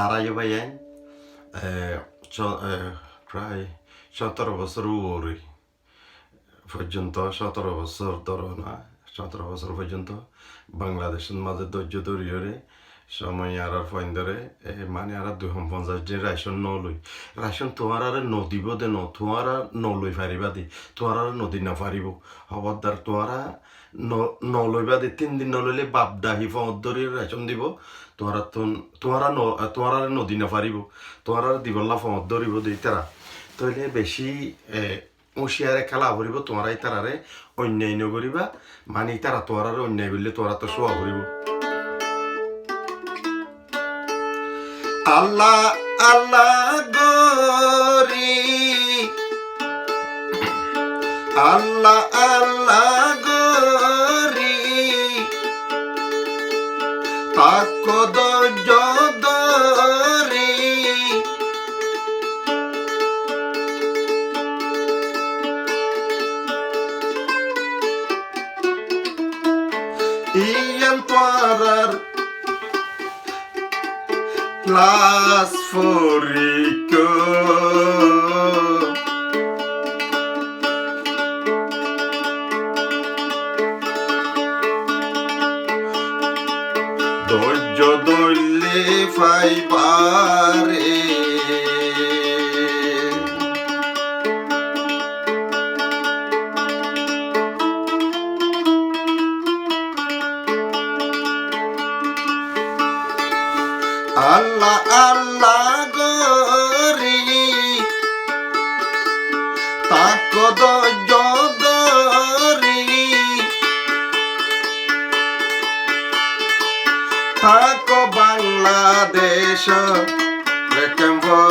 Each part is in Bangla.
আড়াই ভাইয়েন প্রায় 17 বছর উপরে পর্যন্ত 17 বছর ধরো না 17 বছর পর্যন্ত বাংলাদেশের মাঝে ধৈর্য ধরিয়ে সময় আর ফাইন ধরে মানে আর 250 দিন রাশন নলই রাশন তোমার আর নদীব দে ন তোমার নলই ফারিবা দি তোমার আর নদী না ফারিব খবরদার তোমারা নলইবা দি 3 দিন নলইলে বাপ দাহি ফদরি রেশন দিব তোমার আর নদী না ফারিব তোমার আর দিবল্লা ফদ ধরিব দি তারা তইলে বেশি হুঁশিয়ারে খেলা ভরিব তোমারাই তারারে অন্যায় নকরিবা মানে তারা তোমার আর অন্যায় বললে তোরা তো শোয়া ভরিব আল্লাহ আল্লাহ গরি আল্লাহ আল্লাহ গরি তাকদ জদরি ইয়ান তোয়ার Las Forico Dojo dolle fai bare Allah Allah gori takod jodori tako Bangladesh rekembo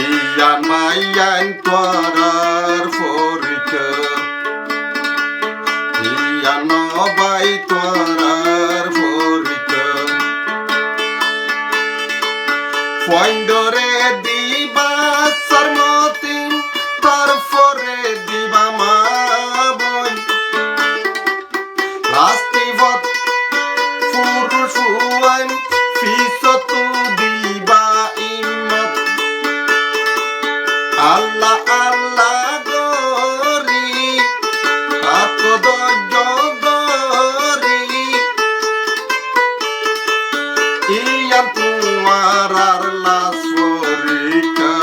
iyan mayan torar forike Nobay torar forika Foindore diba sarmotin Tarfore diba maboy Lastivot furushuan Fisotu diba imat Allah Allah gori Ako dojo Iyan tuarar las Forica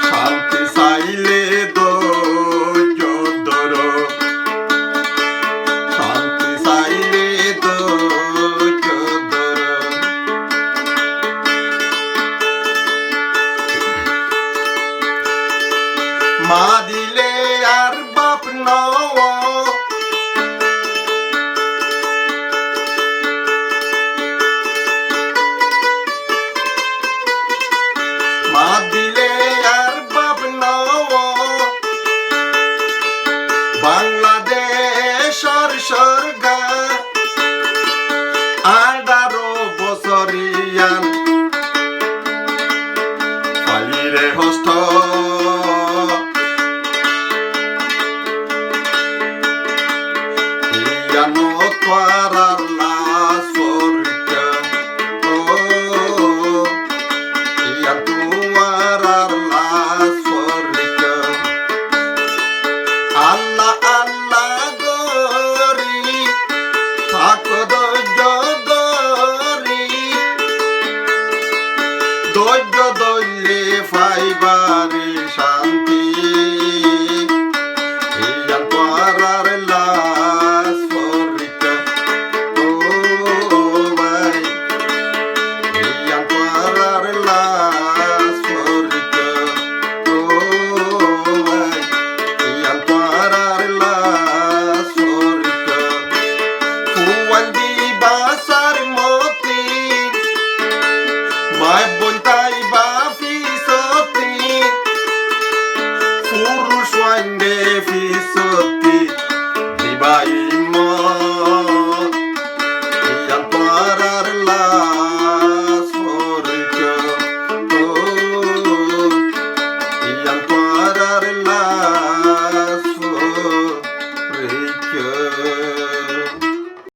Shanti saile dojo doro Shanti saile dojo doro মা দিলে আর বাপ না